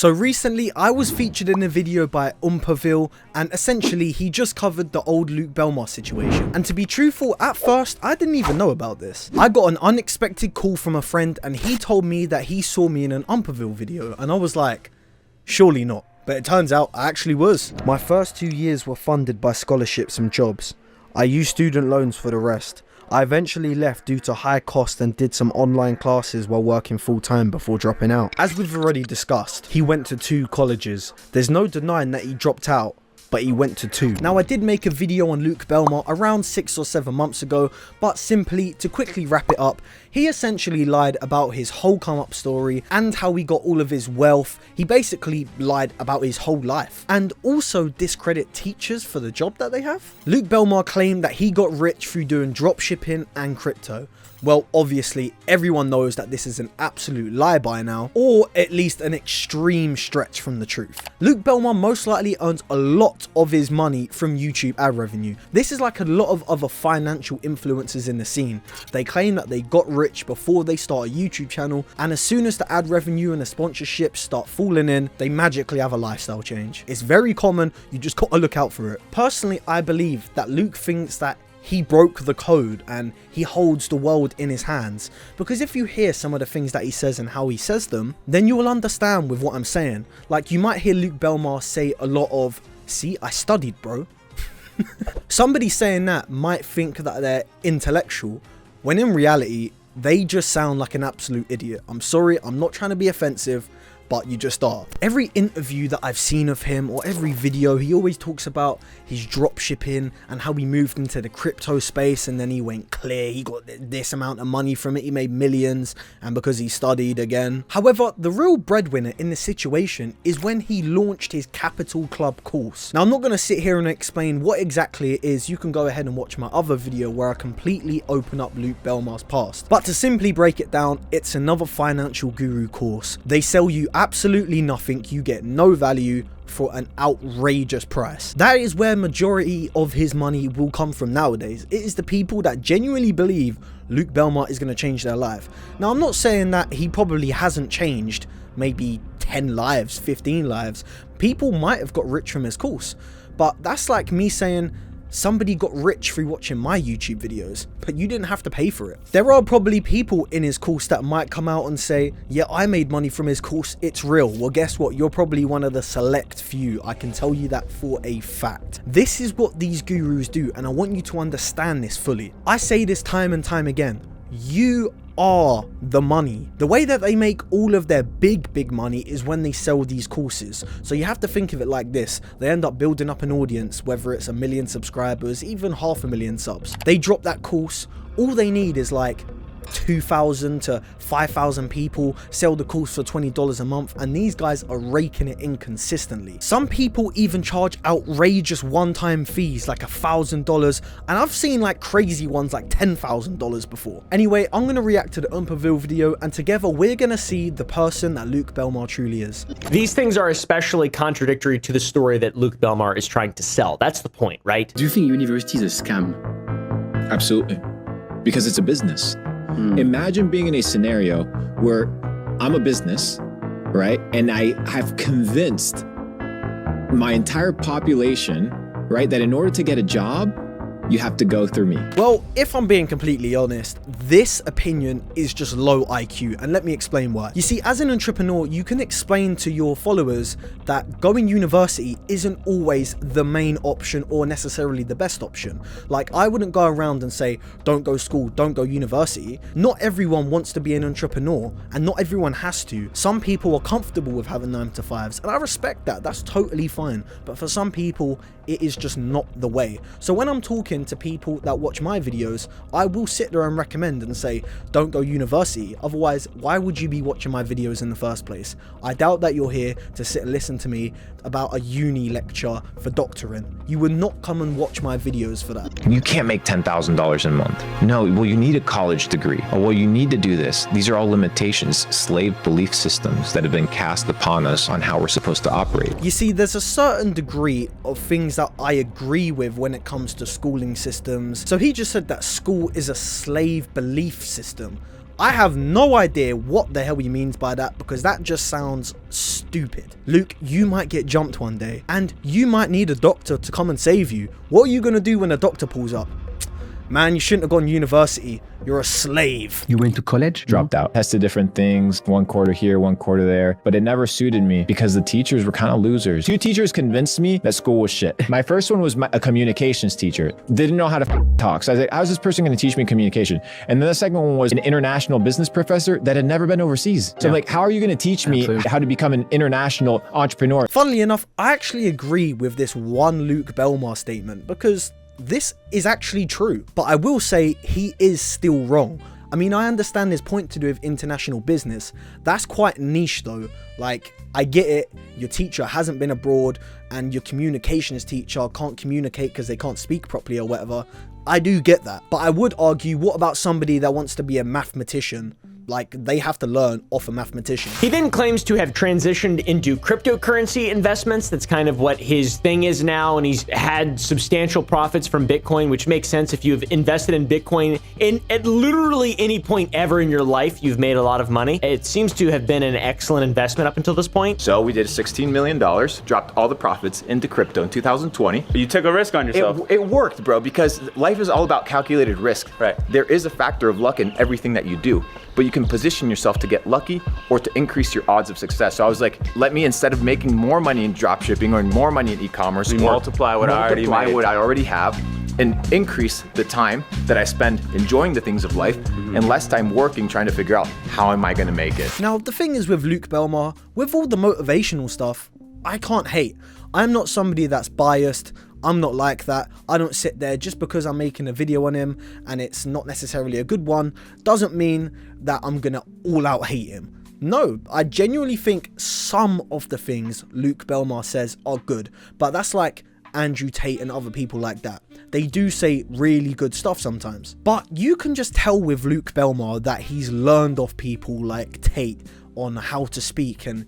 So recently I was featured in a video by oompaville, and essentially he just covered the old Luke Belmar situation. And to be truthful, at first I didn't even know about this. I got an unexpected call from a friend and he told me that he saw me in an oompaville video, and I was like, surely not. But it turns out I actually was. My first 2 years were funded by scholarships and jobs. I used student loans for the rest. I eventually left due to high cost and did some online classes while working full time before dropping out. As we've already discussed, he went to 2 colleges. There's no denying that he dropped out, but he went to 2. Now, I did make a video on Luke Belmar around 6 or 7 months ago, but simply to quickly wrap it up, he essentially lied about his whole come up story and how he got all of his wealth. He basically lied about his whole life and also discredit teachers for the job that they have. Luke Belmar claimed that he got rich through doing dropshipping and crypto. Well, obviously everyone knows that this is an absolute lie by now, or at least an extreme stretch from the truth. Luke Belmar most likely earns a lot of his money from YouTube ad revenue. This is like a lot of other financial influencers in the scene. They claim that they got rich before they start a YouTube channel, and as soon as the ad revenue and the sponsorships start falling in, they magically have a lifestyle change. It's very common, you just gotta look out for it. Personally, I believe that Luke thinks that he broke the code and he holds the world in his hands, because if you hear some of the things that he says and how he says them, then you will understand with what I'm saying. Like, you might hear Luke Belmar say a lot of, see, I studied, bro. Somebody saying that might think that they're intellectual, when in reality they just sound like an absolute idiot. I'm sorry, I'm not trying to be offensive, but you just are. Every interview that I've seen of him, or every video, he always talks about his drop shipping and how he moved into the crypto space and then he went clear, he got this amount of money from it, he made millions, and because he studied again. However, the real breadwinner in this situation is when he launched his Capital Club course. Now, I'm not going to sit here and explain what exactly it is. You can go ahead and watch my other video where I completely open up Luke Belmar's past. But to simply break it down, it's another financial guru course. They sell you absolutely nothing, you get no value for an outrageous price. That is where majority of his money will come from nowadays. It is the people that genuinely believe Luke Belmar is going to change their life. Now, I'm not saying that he probably hasn't changed maybe 10 lives, 15 lives. People might have got rich from his course, but that's like me saying somebody got rich through watching my YouTube videos, but you didn't have to pay for it. There are probably people in his course that might come out and say, yeah, I made money from his course, it's real. Well, guess what? You're probably one of the select few. I can tell you that for a fact. This is what these gurus do, and I want you to understand this fully. I say this time and time again. You are the money. The way that they make all of their big money is when they sell these courses. So you have to think of it like this. They end up building up an audience, whether it's 1 million subscribers, even 500,000 subs. They drop that course. All they need is like 2,000 to 5,000 people, sell the course for $20 a month, and these guys are raking it in consistently. Some people even charge outrageous one-time fees like $1,000, and I've seen like crazy ones like $10,000 before. Anyway, I'm gonna react to the oompaville video, and together we're gonna see the person that Luke Belmar truly is. These things are especially contradictory to the story that Luke Belmar is trying to sell. That's the point, right? Do you think university is a scam? Absolutely. Because it's a business. Imagine being in a scenario where I'm a business, right? And I have convinced my entire population, right, that in order to get a job, you have to go through me. Well, if I'm being completely honest, this opinion is just low IQ, and let me explain why. You see, as an entrepreneur, you can explain to your followers that going university isn't always the main option or necessarily the best option. Like, I wouldn't go around and say, don't go school, don't go university. Not everyone wants to be an entrepreneur, and not everyone has to. Some people are comfortable with having 9-to-5s, and I respect that. That's totally fine. But for some people, it is just not the way. So when I'm talking to people that watch my videos, I will sit there and recommend and say, don't go university. Otherwise, why would you be watching my videos in the first place? I doubt that you're here to sit and listen to me about a uni lecture for doctoring. You would not come and watch my videos for that. You can't make $10,000 a month. No, well, you need a college degree. Oh, well, you need to do this. These are all limitations, slave belief systems that have been cast upon us on how we're supposed to operate. You see, there's a certain degree of things that I agree with when it comes to schooling systems. So he just said that school is a slave belief system. I have no idea what the hell he means by that, because that just sounds stupid. Luke, you might get jumped one day and you might need a doctor to come and save you. What are you gonna do when a doctor pulls up? Man, you shouldn't have gone to university. You're a slave. You went to college? Dropped out, tested different things, 1 quarter here, 1 quarter there, but it never suited me because the teachers were kind of losers. 2 teachers convinced me that school was shit. My first one was a communications teacher. Didn't know how to talk. So I was like, how's this person going to teach me communication? And then the second one was an international business professor that had never been overseas. So I'm like, how are you going to teach me how to become an international entrepreneur? Funnily enough, I actually agree with this one Luke Belmar statement, because this is actually true, but I will say he is still wrong. I mean, I understand his point to do with international business. That's quite niche though. Like, I get it. Your teacher hasn't been abroad and your communications teacher can't communicate because they can't speak properly or whatever. I do get that. But I would argue, what about somebody that wants to be a mathematician? Like, they have to learn off a mathematician. He then claims to have transitioned into cryptocurrency investments. That's kind of what his thing is now, and he's had substantial profits from Bitcoin, which makes sense. If you've invested in Bitcoin at literally any point ever in your life, you've made a lot of money. It seems to have been an excellent investment up until this point. So we did $16 million, dropped all the profits into crypto in 2020. You took a risk on yourself. It worked, bro, because life is all about calculated risk. Right. There is a factor of luck in everything that you do, but you can position yourself to get lucky or to increase your odds of success. So I was like, let me, instead of making more money in dropshipping or more money in e-commerce, multiply what I already have and increase the time that I spend enjoying the things of life and less time working trying to figure out how am I gonna make it. Now, the thing is with Luke Belmar, with all the motivational stuff, I can't hate. I'm not somebody that's biased. I'm not like that. I don't sit there just because I'm making a video on him and it's not necessarily a good one, doesn't mean that I'm gonna all out hate him. No, I genuinely think some of the things Luke Belmar says are good, but that's like Andrew Tate and other people like that. They do say really good stuff sometimes. But you can just tell with Luke Belmar that he's learned off people like Tate on how to speak and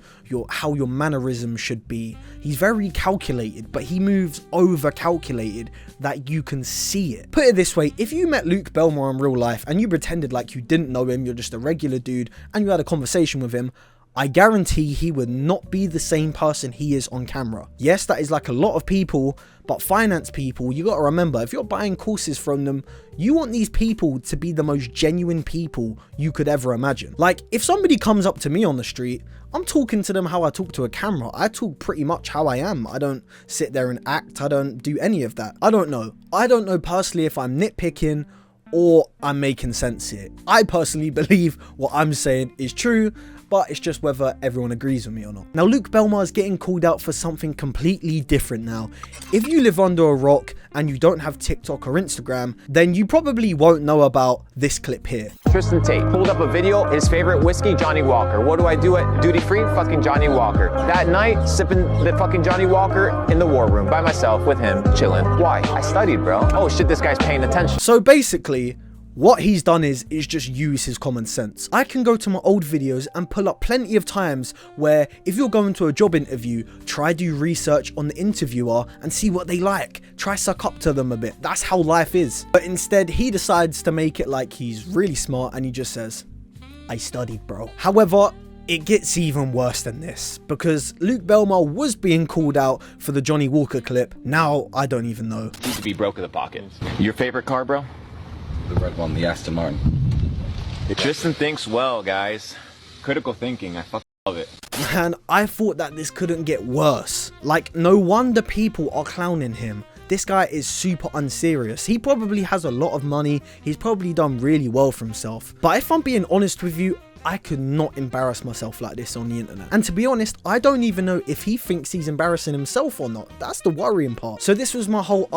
how your mannerisms should be. He's very calculated, but he moves over calculated that you can see it. Put it this way, if you met Luke Belmar in real life and you pretended like you didn't know him, you're just a regular dude, and you had a conversation with him, I guarantee he would not be the same person he is on camera. Yes, that is like a lot of people, but finance people, you gotta remember, if you're buying courses from them, you want these people to be the most genuine people you could ever imagine. Like, if somebody comes up to me on the street, I'm talking to them how I talk to a camera. I talk pretty much how I am. I don't sit there and act. I don't do any of that. I don't know. I don't know personally if I'm nitpicking or I'm making sense here. I personally believe what I'm saying is true, but it's just whether everyone agrees with me or not. Now, Luke Belmar is getting called out for something completely different now. If you live under a rock and you don't have TikTok or Instagram, then you probably won't know about this clip here. Tristan Tate pulled up a video, his favorite whiskey, Johnny Walker. What do I do at duty free? Fucking Johnny Walker. That night, sipping the fucking Johnny Walker in the war room by myself with him, chilling. Why? I studied, bro. Oh shit, this guy's paying attention. So basically, what he's done is just use his common sense. I can go to my old videos and pull up plenty of times where if you're going to a job interview, try do research on the interviewer and see what they like. Try suck up to them a bit. That's how life is. But instead, he decides to make it like he's really smart and he just says, I studied, bro. However, it gets even worse than this, because Luke Belmar was being called out for the Johnny Walker clip. Now, I don't even know. Used to be broke in the pocket. Your favorite car, bro? The red one, the Aston Martin. Tristan thinks well, guys. Critical thinking, I fucking love it. Man, I thought that this couldn't get worse. Like, no wonder people are clowning him. This guy is super unserious. He probably has a lot of money. He's probably done really well for himself. But if I'm being honest with you, I could not embarrass myself like this on the internet. And to be honest, I don't even know if he thinks he's embarrassing himself or not. That's the worrying part. So this was my whole